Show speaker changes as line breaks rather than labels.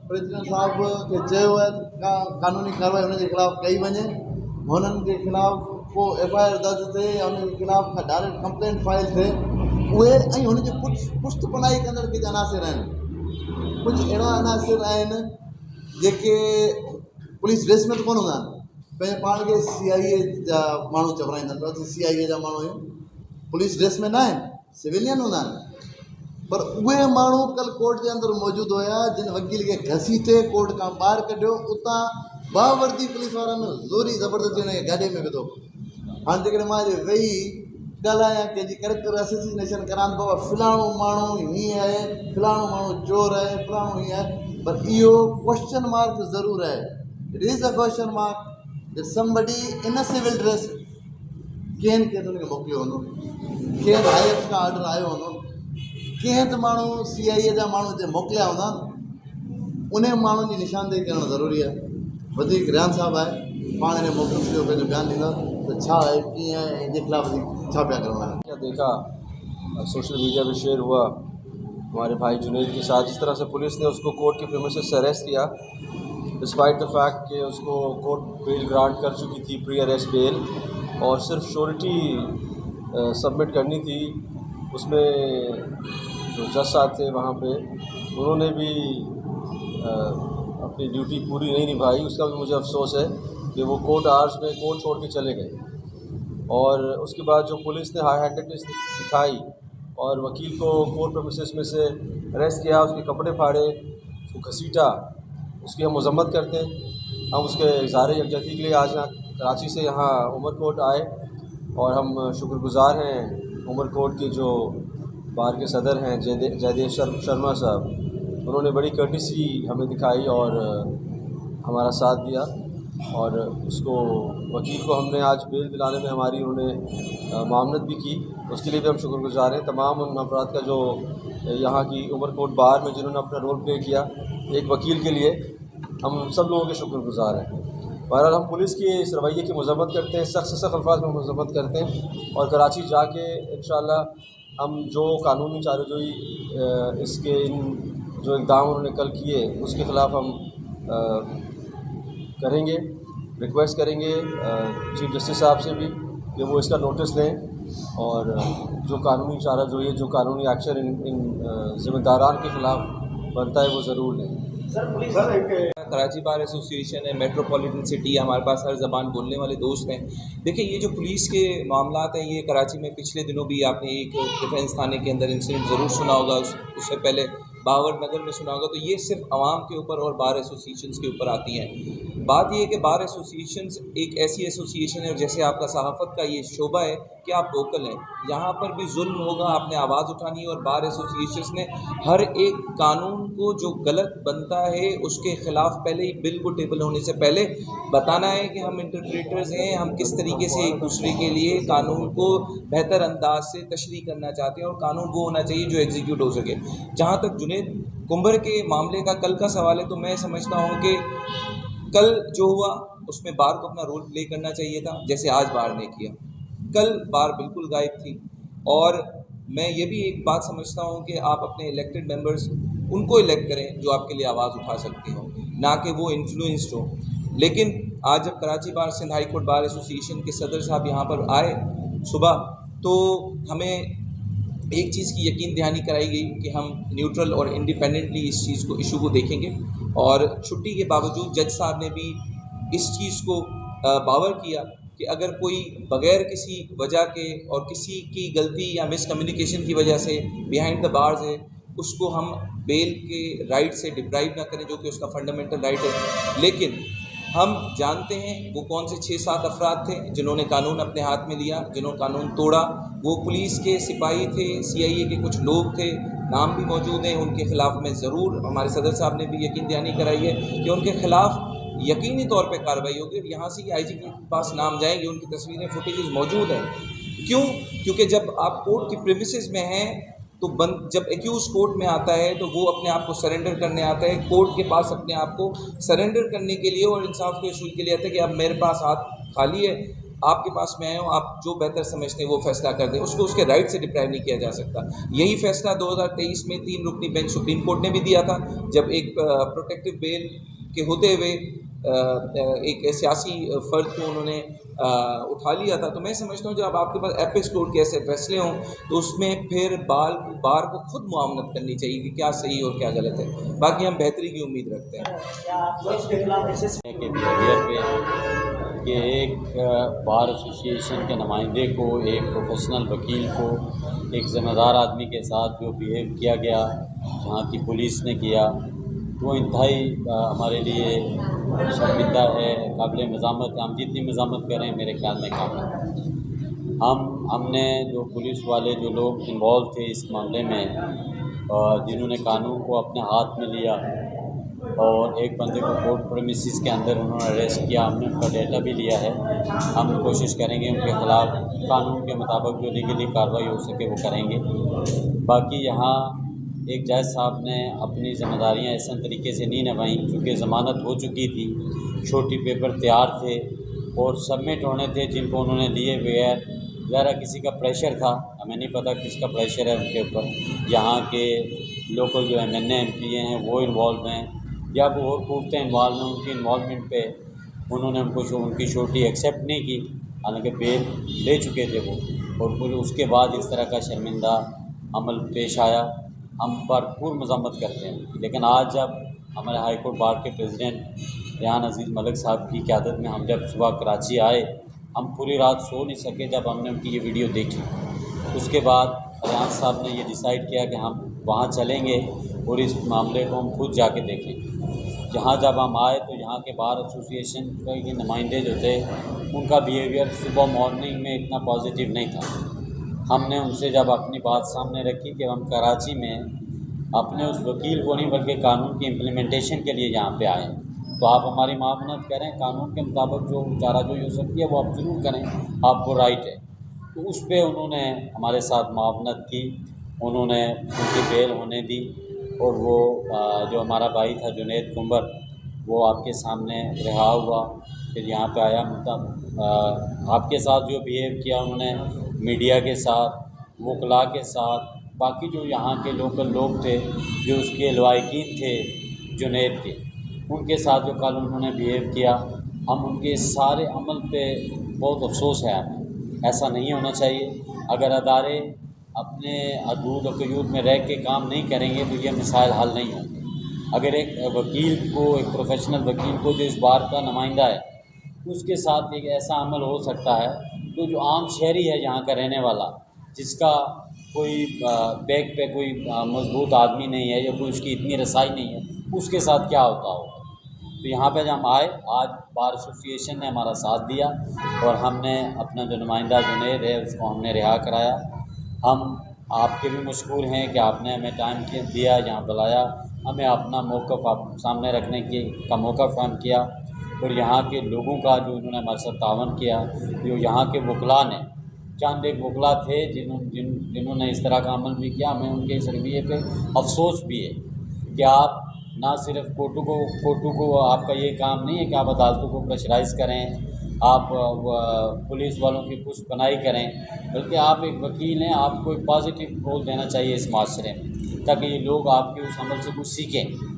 President साहब खे चयो आहे का कानूनी कार्रवाई हुनजे ख़िलाफ़ कई वञे, हुननि जे ख़िलाफ़ को FIR दर्ज थिए या हुनजे ख़िलाफ़ का डायरेक्ट कंप्लेंट फाइल थिए। उहे ऐं हुनजी पुष्ट पनाही कंदड़ कुझु अनासिर आहिनि, कुझु अहिड़ा अनासिर आहिनि जेके पुलिस ड्रेस में त कोन हूंदा आहिनि, पंहिंजे पाण खे CIA जा माण्हू चवराईंदा आहिनि, CIA जा माण्हू आहियूं, पुलिस ड्रेस में न आहिनि, सिविलियन हूंदा आहिनि। पर उहे माण्हू कल कोर्ट जे अंदरि मौजूदु हुया जिन वकील खे घसीटे कोर्ट खां ॿाहिरि कढियो, उतां बावर्दी पुलिस वारनि ज़ोरी ज़बरदस्ती हुनखे गाॾे में विधो। हाणे जेकॾहिं मां वेही ॻाल्हायां कंहिंजी कैरेक्टर असोसिएशन कराइनि बाबा फलाणो माण्हू हीअं आहे, फलाणो माण्हू चोर आहे, फलाणो हीअं आहे, पर इहो क्वेश्चन मार्क ज़रूरु आहे। It is a question mark that somebody in a civil dress कंहिं खे हुनखे मोकिलियो हूंदो, कंहिं IF खां ऑर्डर आयो हूंदो, कंहिं त माण्हू CIA जा माण्हू हिते मोकिलिया हूंदा, उन माण्हुनि जी निशानदेही करणु ज़रूरी आहे। वधीक रियान साहब आहे, पाण हिन मौक़े जो पंहिंजो बयानु ॾींदा त छा आहे, कीअं आहे, हिन जे ख़िलाफ़ छा पिया करणा है।
क्या देखा सोशल मीडिया पे शेयर हुआ हमारे भाई जुनैद के साथ, जिस तरह से पुलिस ने उसको कोर्ट के प्रीमिसेस से अरेस्ट किया, डिस्पाइट द फैक्ट कि उसको कोर्ट बेल ग्रांट कर चुकी थी, प्री अरेस्ट बेल, और सिर्फ श्योरिटी सबमिट करनी थी। उसमें जो जज साहब थे वहाँ पे, उन्होंने भी अपनी ड्यूटी पूरी नहीं निभाई। उसका भी मुझे अफसोस है कि वो कोर्ट आवर्स में कोर्ट छोड़ के चले गए, और उसके बाद जो पुलिस ने हाई हैंडेडनेस दिखाई और वकील को कोर्ट प्रीमिसेस में से अरेस्ट किया, उसके कपड़े फाड़े, उसको घसीटा, उसकी हम मजम्मत करते हैं। हम उसके इज़हार यकजहती के लिए आज यहाँ कराची से यहाँ उमरकोट आए, और हम शुक्रगुज़ार हैं उमरकोट के जो बार के सदर हैं जयदेव शर्मा साहब। उन्होंने बड़ी कर्टिसी हमें दिखाई और हमारा साथ दिया, और उसको वकील को हमने आज बेल दिलाने में हमारी उन्होंने मामनत भी की, उसके लिए भी हम शुक्रगुज़ार हैं। तमाम उन अफराद का जो यहाँ की उमरकोट बार में जिन्होंने अपना रोल प्ले किया एक वकील के लिए, हम सब लोगों के शुक्रगुज़ार हैं। बहरहाल हम पुलिस की इस रवैये की मजम्मत करते हैं, सख्त से सख्त अल्फाज में मजम्मत करते हैं, और कराची जाके इंशाअल्लाह हम जो कानूनी चाराजोई इसके इन जो इक़दाम उन्होंने कल किए उसके ख़िलाफ़ हम करेंगे, रिक्वेस्ट करेंगे चीफ जस्टिस साहब से भी कि वो इसका नोटिस लें, और जो कानूनी चाराजोई, जो कानूनी एक्शन इन ज़िम्मेदारान के ख़िलाफ़ बनता है वो ज़रूर लें।
कराची बार एसोसिएशन है, मेट्रोपॉलिटन सिटी है, हमारे पास हर ज़बान बोलने वाले दोस्त हैं। देखिए, ये जो पुलिस के मामलात हैं, ये कराची में पिछले दिनों भी आपने एक डिफेंस थाने के अंदर इंसिडेंट ज़रूर सुना होगा, उससे पहले बावर नगर में सुना होगा। तो ये सिर्फ आवाम के ऊपर और बार एसोसिएशंस के ऊपर आती हैं। बात ये है कि बार एसोसिएशंस एक ऐसी एसोसिएशन है, जैसे आपका सहाफ़त का ये शोबा है कि आप वोकल हैं, यहाँ पर भी जुल्म होगा, आपने आवाज़ उठानी है। और बार एसोसिएशंस ने हर एक कानून को जो गलत बनता है उसके ख़िलाफ़ पहले ही बिल को टेबल होने से पहले बताना है कि हम इंटरप्रेटर्स हैं, हम किस तरीके से एक दूसरे के लिए कानून को बेहतर अंदाज से तशरीह करना चाहते हैं, और कानून वो होना चाहिए जो एग्जीक्यूट हो सके। जहाँ तक जुनैद कुंबर के मामले का कल का सवाल है, तो मैं समझता हूँ कि कल जो हुआ उसमें बार को अपना रोल प्ले करना चाहिए था, जैसे आज बार ने किया। कल बार बिल्कुल गायब थी, और मैं ये भी एक बात समझता हूँ कि आप अपने इलेक्टेड मेंबर्स उनको इलेक्ट करें जो आपके लिए आवाज़ उठा सकते हो, ना कि वो इन्फ्लुएंस्ड हो। लेकिन आज जब Karachi bar Sindh high court bar association के सदर साहब यहाँ पर आए सुबह, तो हमें एक चीज़ की यकीन दहानी कराई गई कि हम न्यूट्रल और इंडिपेंडेंटली इस चीज़ को इशू को देखेंगे। और छुट्टी के बावजूद जज साहब ने भी इस चीज़ को बावर किया कि अगर कोई बग़ैर किसी वजह के और किसी की गलती या मिसकम्युनिकेशन की वजह से बिहाइंड द बार्स है, उसको हम बेल के राइट से डिप्राइव ना करें, जो कि उसका फंडामेंटल राइट है। लेकिन हम जानते हैं वो कौन से 6-7 अफराद थे जिन्होंने कानून अपने हाथ में लिया, जिन्होंने कानून तोड़ा। वो पुलिस के सिपाही थे, CIA के कुछ लोग थे, नाम भी मौजूद हैं। उनके ख़िलाफ़ में ज़रूर हमारे सदर साहब ने भी यकीन दहानी कराई है कि उनके ख़िलाफ़ यकीनी तौर पे कार्रवाई होगी। और यहाँ से ही IG के पास नाम जाएंगे, उनकी तस्वीरें फुटेजेस मौजूद हैं। क्यों? क्योंकि जब आप कोर्ट की प्रीमिसेस में हैं तो जब एक्यूज़ कोर्ट में आता है तो वो अपने आप को सरेंडर करने आता है, कोर्ट के पास अपने आप को सरेंडर करने के लिए और इंसाफ के उसूल के लिए आता है कि अब मेरे पास हाथ खाली है, आपके पास मैं आया हूँ, आप जो बेहतर समझते हैं वो फैसला कर दें, उसको उसके राइट से डिप्राइव नहीं किया जा सकता। यही फैसला 2023 में 3 रुकनी बेंच सुप्रीम कोर्ट ने भी दिया था, जब एक प्रोटेक्टिव बेल के होते हुए एक सियासी फ़र्द को उन्होंने उठा लिया था। तो मैं समझता हूँ जब आपके पास एपेक्स कोर्ट के ऐसे फैसले हों तो उसमें फिर बार को खुद मुआवनत करनी चाहिए कि क्या सही और क्या गलत है। बाकी हम बेहतरी की उम्मीद रखते हैं।
के बिहेवियर पे कि एक बार एसोसिएशन के नुमाइंदे को, एक प्रोफेशनल वकील को, एक ज़िम्मेदार आदमी के साथ जो बिहेव किया गया जहाँ की पुलिस ने किया, वो इंतहाई हमारे लिए शर्मिंदा है, काबिल मज़ामत। हम जितनी मज़ामत करें मेरे ख्याल में कम है। हमने जो पुलिस वाले जो लोग इन्वॉल्व थे इस मामले में, जिन्होंने कानून को अपने हाथ में लिया और एक बंदे को कोर्ट प्रेमिसेस के अंदर उन्होंने अरेस्ट किया, हमने उनका डेटा भी लिया है। हम कोशिश करेंगे उनके ख़िलाफ़ कानून के मुताबिक जो लीगली कार्रवाई हो सके वो करेंगे। बाकी यहाँ एक जज साहब ने अपनी ज़िम्मेदारियाँ ऐसे तरीके से नहीं निभाई, चूँकि ज़मानत हो चुकी थी, छोटी पेपर तैयार थे और सबमिट होने थे जिनको उन्होंने लिए बगैर। ज़रा किसी का प्रेशर था, हमें नहीं पता किसका प्रेशर है उनके ऊपर। यहाँ के लोकल जो MNA MP हैं वो इन्वॉल्व हैं या वो और पूछते इन्वॉल्व हैं, उनकी इन्वॉल्वमेंट पे उन्होंने उनकी छोटी एक्सेप्ट नहीं की, हालांकि बेल ले चुके थे वो, और फिर उसके बाद इस तरह का शर्मिंदा अमल पेश आया। हम भरपूर मज़म्मत करते हैं, लेकिन आज जब हमारे हाई कोर्ट बार के प्रेसिडेंट रेहान अजीज़ मलिक साहब की क़यादत में हम जब सुबह कराची आए, हम पूरी रात सो नहीं सके जब हमने उनकी ये वीडियो देखी। उसके बाद रेहान साहब ने ये डिसाइड किया कि हम वहाँ चलेंगे और इस मामले को हम खुद जाके देखें। जहाँ जब हम आए तो यहाँ के बार एसोसिएशन के नुमाइंदे जो थे उनका बिहेवियर सुबह मॉर्निंग में इतना पॉजिटिव नहीं था। हमने उनसे जब अपनी बात सामने रखी कि हम कराची में अपने उस वकील को नहीं बल्कि कानून की इम्प्लीमेंटेशन के लिए यहाँ पे आए, तो आप हमारी मामनत करें, कानून के मुताबिक जो चाराजोई हो सकती है वो आप ज़रूर करें, आपको राइट है। तो उस पर उन्होंने हमारे साथ मावनत की, उन्होंने उनकी बेल होने दी और वो जो हमारा भाई था जुनैद कुंबर वो आपके सामने रिहा हुआ। फिर यहाँ पे आया, मतलब आपके साथ जो बिहेव किया उन्होंने मीडिया के साथ, वकला के साथ, बाकी जो यहाँ के लोकल लोग थे जो उसके लवाकिन थे जुनैद के, उनके साथ जो कल उन्होंने बिहेव किया, हम उनके सारे अमल पे बहुत अफसोस है हमें। ऐसा नहीं होना चाहिए। अगर अदारे अपने हदूद और क़यूद में रह के काम नहीं करेंगे तो ये मसाइल हल नहीं होंगे। अगर एक वकील को, एक प्रोफेशनल वकील को जो इस बार का नुमाइंदा है, उसके साथ एक ऐसा अमल हो सकता है तो जो आम शहरी है यहाँ का रहने वाला, जिसका कोई बैग पे कोई मजबूत आदमी नहीं है या कोई उसकी इतनी रसाई नहीं है, उसके साथ क्या होता होगा। तो यहाँ पे जब हम आए, आज बार एसोसिएशन ने हमारा साथ दिया और हमने अपना जो नुमाइंदा जुनैद है उसको हमने रिहा कराया। हम आपके भी मशकूर हैं कि आपने हमें टाइम दिया, यहाँ बुलाया, हमें अपना मौक़िफ़ आप सामने रखने का मौका फ़राहम किया। और यहाँ के लोगों का जो उन्होंने हमारे साथ तावन किया, जो यहाँ के वकला ने, चंद एक वकला थे जिन्होंने इस तरह का अमल भी किया, हमें उनके इस रवैये पे अफसोस भी है कि आप ना सिर्फ कोर्टों को आपका ये काम नहीं है कि आप अदालतों को प्रेशराइज़ करें, आप पुलिस वालों की पुष्ट बनाई करें, बल्कि आप एक वकील हैं, आपको एक पॉजिटिव रोल देना चाहिए इस माशरे में, ताकि ये लोग आपके उस अमल से कुछ सीखें।